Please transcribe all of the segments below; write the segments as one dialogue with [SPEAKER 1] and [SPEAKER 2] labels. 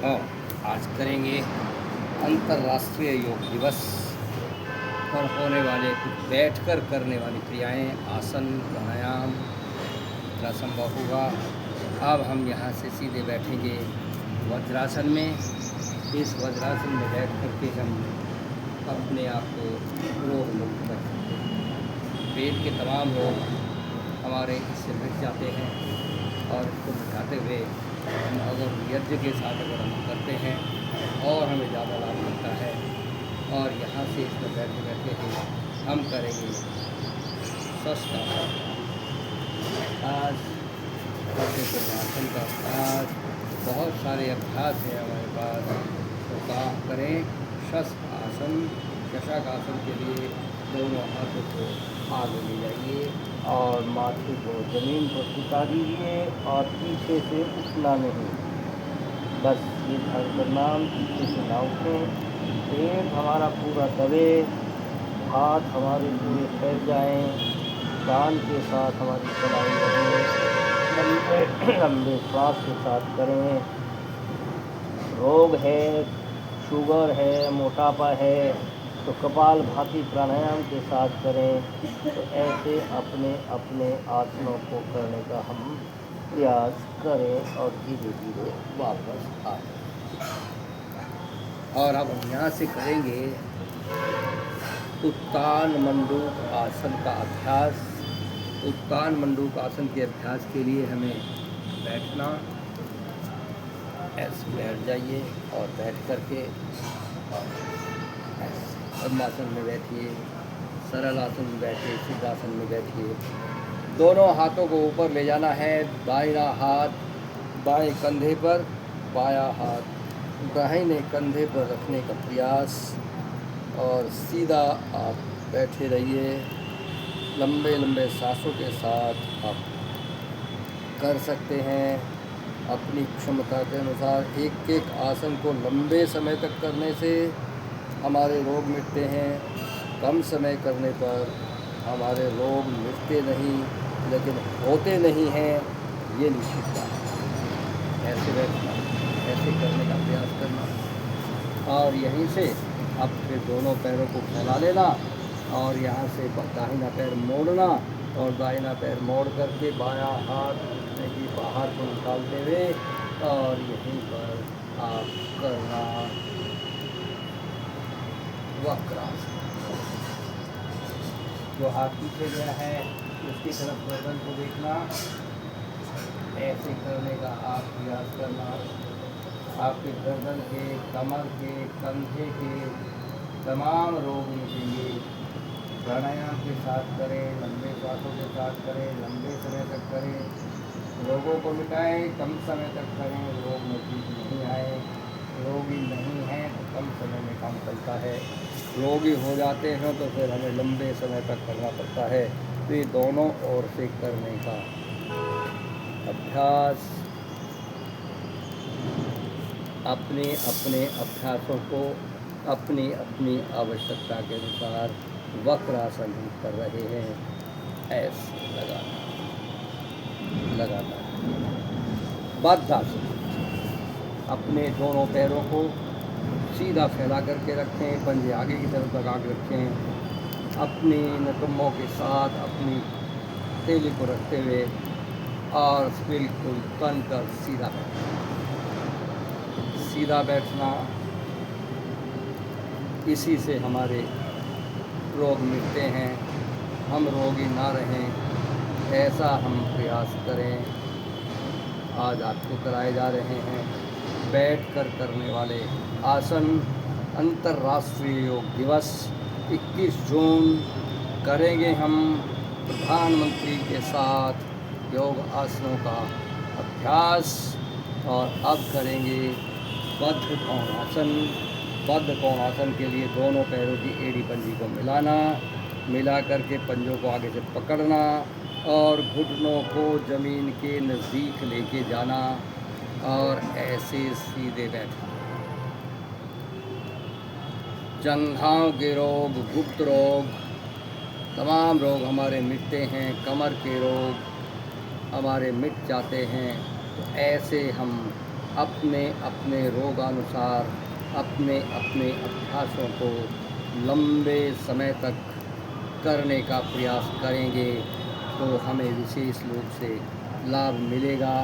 [SPEAKER 1] हाँ, आज करेंगे अंतर्राष्ट्रीय योग दिवस पर होने वाले कुछ बैठकर करने वाली क्रियाएं, आसन, प्राणायाम इतना संभव होगा। अब हम यहाँ से सीधे बैठेंगे वज्रासन में। इस वज्रासन में बैठ करके हम अपने आप को रोग मुक्त कर सकते हैं। पेट के तमाम रोग हमारे इससे मिट जाते हैं और इसको मिटाते हुए हम अगर यज्ञ के साथ अगर हम करते हैं और हमें ज़्यादा लाभ मिलता है। और यहाँ से इसमें बैठे बैठे ही हम करेंगे स्वस्थ अभ्यास, आसन का अभ्यास। बहुत सारे अभ्यास हैं हमारे पास, तो काम करें स्वस्थ आसन। चषक आसन के लिए दोनों हाथों को आगे ले जाइए और माथे को ज़मीन पर टिका दीजिए और पीछे से उठना नहीं, बस ये ध्यान करना, पीछे से ना उठें। पेट हमारा पूरा दबे, हाथ हमारे पूरे फैल जाएं, कान के साथ हमारी चलाई रहे, लंबे लंबे श्वास के साथ करें। रोग है, शुगर है, मोटापा है तो कपाल भाती प्राणायाम के साथ करें। तो ऐसे अपने अपने आसनों को करने का हम प्रयास करें और धीरे धीरे वापस आए। और अब हम यहाँ से करेंगे उत्तान मंडूक आसन का अभ्यास। उत्तान मंडूक आसन के अभ्यास के लिए हमें बैठना, ऐसे बैठ जाइए और बैठ करके पद्मासन में बैठिए, सरल आसन में बैठिए, सिद्धासन में बैठिए। दोनों हाथों को ऊपर ले जाना है। दाहिना हाथ बाएं कंधे पर, बायां हाथ दाहिने कंधे पर रखने का प्रयास और सीधा आप बैठे रहिए। लंबे लंबे सांसों के साथ आप कर सकते हैं अपनी क्षमता के अनुसार। एक एक आसन को लंबे समय तक करने से हमारे रोग मिटते हैं। कम समय करने पर हमारे रोग मिटते नहीं, लेकिन होते नहीं हैं, ये निश्चित है। ऐसे बैठना, ऐसे करने का प्रयास करना और यहीं से अब फिर दोनों पैरों को फैला लेना और यहाँ से दाहिना पैर मोड़ना और दाहिना पैर मोड़ करके बायां हाथ घुटने की बाहर को निकालते हुए और यहीं पर आप करना वक्रासन। जो हाथ पीछे गया है उसकी तरफ गर्दन को देखना, ऐसे करने का आप प्रयास करना। आपके गर्दन के, कमर के, कंधे के तमाम रोग मिटेंगे। प्राणायाम के साथ करें, लंबे श्वासों के साथ करें, लंबे समय तक करें। रोगों को मिटाएं, कम समय तक करें, रोग नजदीक नहीं आए। रोगी नहीं हैं तो कम समय में काम चलता है, रोगी हो जाते हैं तो फिर हमें लंबे समय तक करना पड़ता है। तो ये दोनों ओर से करने का अभ्यास, अपने अपने अभ्यासों को अपनी अपनी आवश्यकता के अनुसार वक्रासन कर रहे हैं। ऐसे लगातार बद्धासन। अपने दोनों पैरों को सीधा फैला करके रखें, पंजे आगे की तरफ लगा के रखें। अपनी नितंबों के साथ अपनी हथेली को रखते हुए और बिल्कुल तन कर सीधा बैठना। इसी से हमारे रोग मिटते हैं, हम रोगी ना रहें, ऐसा हम प्रयास करें। आज आपको कराए जा रहे हैं बैठकर करने वाले आसन। अंतर्राष्ट्रीय योग दिवस 21 जून करेंगे हम प्रधानमंत्री के साथ योग आसनों का अभ्यास। और अब करेंगे बद्ध कोणासन। बद्ध कोणासन के लिए दोनों पैरों की एड़ी पंजी को मिला करके पंजों को आगे से पकड़ना और घुटनों को ज़मीन के नज़दीक लेके जाना और ऐसे सीधे बैठना। जंघाओं के रोग, गुप्त रोग, तमाम रोग हमारे मिटते हैं। कमर के रोग हमारे मिट जाते हैं। तो ऐसे हम अपने अपने रोगानुसार अपने अपने अभ्यासों को लंबे समय तक करने का प्रयास करेंगे तो हमें विशेष रूप से लाभ मिलेगा।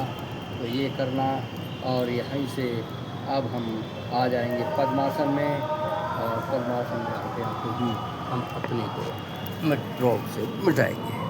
[SPEAKER 1] तो ये करना, और यहीं से अब हम आ जाएंगे पद्मासन में, और पद्मासन में आते आते ही हम अपने को ड्रॉप से मिटाएंगे।